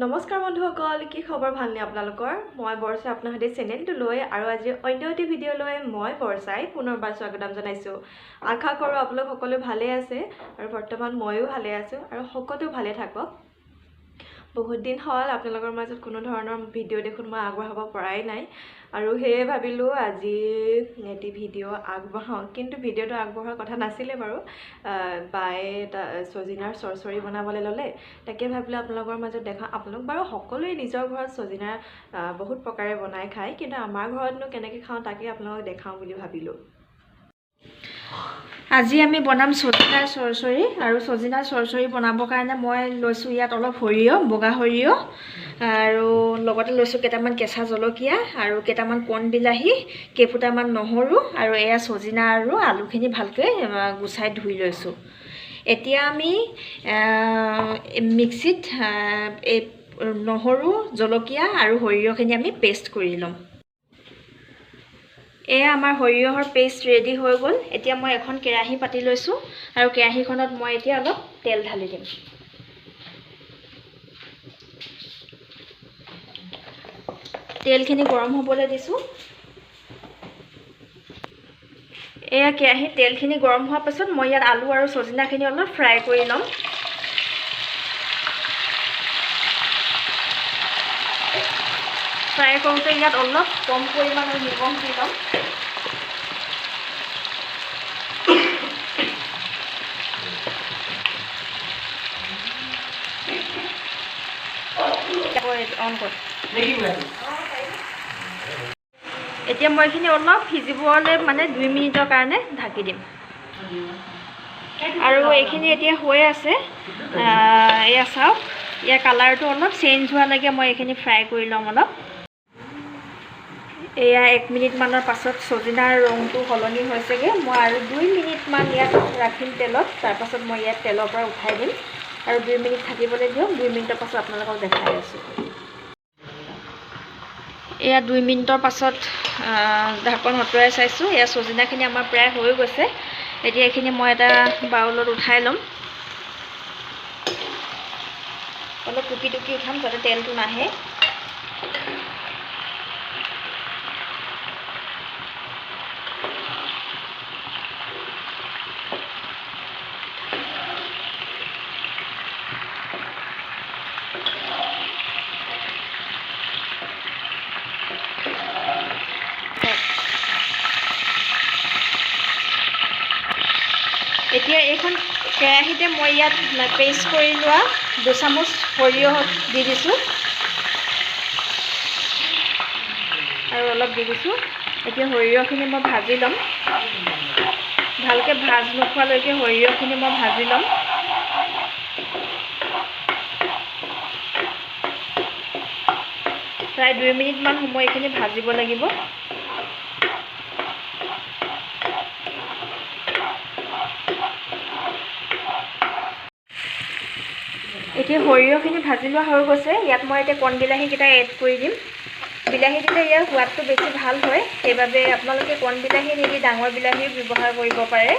নমস্কাৰ বন্ধুসকল, কি খবৰ? ভালনে আপোনালোকৰ? মই বৰ্ষা আপোনাৰ সৈতে চেনেলটো লৈ আৰু আজি অন্য এটি ভিডিঅ' লৈ মই বৰ্ষাই পুনৰবাৰ স্বাগতম জনাইছোঁ। আশা কৰোঁ আপোনালোক সকলো ভালে আছে আৰু বৰ্তমান ময়ো ভালে আছোঁ আৰু সকলো ভালে থাকক। বহুত দিন হ'ল আপোনালোকৰ মাজত কোনো ধৰণৰ ভিডিঅ' দেখোন মই আগবঢ়াব পৰাই নাই আৰু সেয়ে ভাবিলোঁ আজি এটি ভিডিঅ' আগবঢ়াওঁ। কিন্তু ভিডিঅ'টো আগবঢ়োৱাৰ কথা নাছিলে বাৰু। বায়ে চজিনাৰ চৰচৰি বনাবলৈ ল'লে, তাকে ভাবিলোঁ আপোনালোকৰ মাজত দেখা। আপোনালোক বাৰু সকলোৱে নিজৰ ঘৰত চজিনাৰ বহুত প্ৰকাৰে বনাই খায়, কিন্তু আমাৰ ঘৰতনো কেনেকৈ খাওঁ তাকে আপোনালোকক দেখাওঁ বুলি ভাবিলোঁ। আজি আমি বনাম চজিনাৰ চৰচৰি আৰু চজিনাৰ চৰচৰি বনাবৰ কাৰণে মই লৈছোঁ ইয়াত অলপ সৰিয়হ, বগা সৰিয়হ আৰু লগতে লৈছোঁ কেইটামান কেঁচা জলকীয়া আৰু কেইটামান কণ বিলাহী, কেইফুটামান নহৰু আৰু এয়া চজিনা আৰু আলুখিনি ভালকৈ গুচাই ধুই লৈছোঁ। এতিয়া আমি মিক্সিত এই নহৰু, জলকীয়া আৰু সৰিয়হখিনি আমি পেষ্ট কৰি ল'ম। এয়া আমাৰ সৰিয়হৰ পেষ্ট ৰেডি হৈ গ'ল। এতিয়া মই এখন কেৰাহী পাতি লৈছোঁ আৰু কেৰাহীখনত মই এতিয়া অলপ তেল ঢালি দিম। তেলখিনি গৰম হ'বলৈ দিছোঁ। এয়া কেৰাহীত তেলখিনি গৰম হোৱাৰ পাছত মই ইয়াত আলু আৰু চজিনাখিনি অলপ ফ্ৰাই কৰি ল'ম। ফ্ৰাই কৰোঁতে ইয়াত অলপ কম পৰিমাণৰ নিমখ দি ল'ম। এতিয়া মই এইখিনি অলপ সিজিবলৈ 2 মিনিটৰ কাৰণে ঢাকি দিম আৰু এইখিনি এতিয়া হৈ আছে। এয়া চাওক, ইয়াৰ কালাৰটো অলপ চেঞ্জ হোৱালৈকে মই এইখিনি ফ্ৰাই কৰি ল'ম অলপ। এয়া 1 মিনিটমানৰ পাছত চজিনাৰ ৰংটো সলনি হৈছেগৈ। মই আৰু 2 মিনিটমান ইয়াত ৰাখিম তেলত, তাৰপাছত মই ইয়াত তেলৰ পৰা উঠাই দিম আৰু 2 মিনিট থাকিবলৈ দিওঁ। 2 মিনিটৰ পাছত আপোনালোকক দেখাই আছোঁ। এয়া 2 মিনিটৰ পাছত ঢাকন আঁতৰাই চাইছোঁ। এয়া চজিনাখিনি আমাৰ প্ৰায় হৈ গৈছে। এতিয়া এইখিনি মই এটা বাউলত উঠাই ল'ম। অলপ টুকি টুকি উঠাম যাতে তেলটো নাহে। এতিয়া এইখন কেৰাহীতে মই ইয়াত পেষ্ট কৰি লোৱা 2 চামুচ সৰিয়হ দি দিছোঁ আৰু অলপ দি দিছোঁ। এতিয়া সৰিয়হখিনি মই ভাজি ল'ম। ভালকৈ ভাজ নোখোৱালৈকে সৰিয়হখিনি মই ভাজি ল'ম। প্ৰায় 2 মিনিটমান সময় এইখিনি ভাজিব লাগিব। এতিয়া সৰিয়হখিনি ভাজি লোৱা হৈ গৈছে। ইয়াত মই এতিয়া কণ বিলাহীকেইটা এড কৰি দিম। বিলাহী দিলে ইয়াৰ সোৱাদটো বেছি ভাল হয়, সেইবাবে আপোনালোকে কণ বিলাহী নিদি ডাঙৰ বিলাহীও ব্যৱহাৰ কৰিব পাৰে।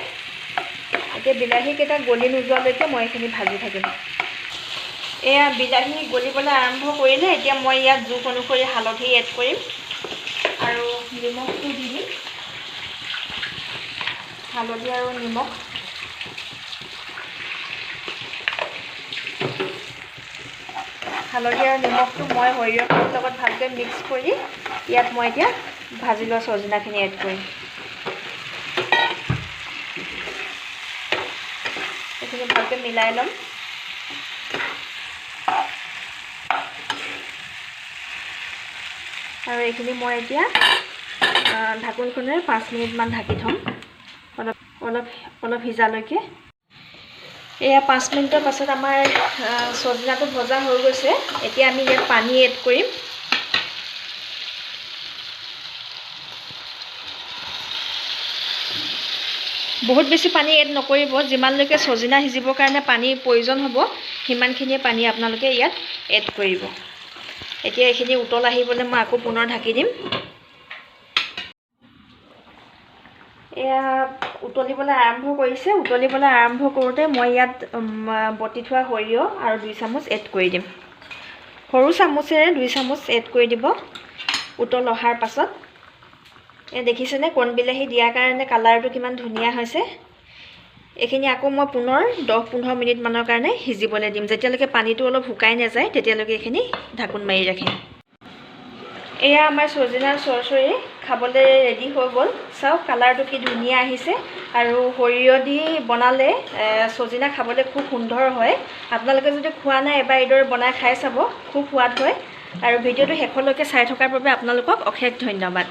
এতিয়া বিলাহীকেইটা গলি নোযোৱালৈকে মই এইখিনি ভাজি থাকিম। এয়া বিলাহী গলিবলৈ আৰম্ভ কৰিলে। এতিয়া মই ইয়াত জোখ অনুসৰি হালধি এড কৰিম আৰু নিমখটো দি দিম। হালধি আৰু নিমখ হালধি আৰু নিমখটো মই সৰিয়হখিনিৰ লগত ভালকৈ মিক্স কৰি ইয়াত মই এতিয়া ভাজি লোৱা চজিনাখিনি এড কৰিম। এইখিনি ভালকৈ মিলাই ল'ম। আৰু এইখিনি মই এতিয়া ঢাকোনখনেৰে 5 মিনিটমান ঢাকি থ'ম, অলপ সিজালৈকে। এয়া 5 মিনিটৰ পাছত আমাৰ চজিনাটো ভজা হৈ গৈছে। এতিয়া আমি ইয়াত পানী এড কৰিম। বহুত বেছি পানী এড নকৰিব। যিমানলৈকে চজিনা সিজিবৰ কাৰণে পানীৰ প্ৰয়োজন হ'ব, সিমানখিনিয়ে পানী আপোনালোকে ইয়াত এড কৰিব। এতিয়া এইখিনি উতল আহিবলৈ মই আকৌ পুনৰ ঢাকি দিম। এয়া উতলিবলৈ আৰম্ভ কৰিছে। উতলিবলৈ আৰম্ভ কৰোঁতে মই ইয়াত বটি থোৱা সৰিয়হ আৰু 2 চামুচ এড কৰি দিম। সৰু চামুচেৰে 2 চামুচ এড কৰি দিব উতল অহাৰ পাছত দেখিছেনে কোন বিলাহী দিয়াৰ কাৰণে কালাৰটো কিমান ধুনীয়া হৈছে এখিনি আকৌ মই পুনৰ 10-15 মিনিট মানৰ কাৰণে হিজিবলৈ দিম যেতিয়ালৈকে পানীটো অলপ শুকাই নাযায় তেতিয়ালৈকে এখিনি ঢাকুন মাৰি ৰাখিম এয়া আমাৰ সজিনাৰ চৰচৰি খাবলৈ ৰেডি হৈ গ'ল চাওক কালাৰটো কি ধুনীয়া আহিছে আৰু সৰিয়হ দি বনালে সজিনা খাবলৈ খুব সুন্দৰ হয় আপোনালোকে যদি খোৱা নাই এবাৰ এইদৰে বনাই খাই চাব খুব সোৱাদ হয় আৰু ভিডিঅ'টো শেষলৈকে চাই থকাৰ বাবে আপোনালোকক অশেষ ধন্যবাদ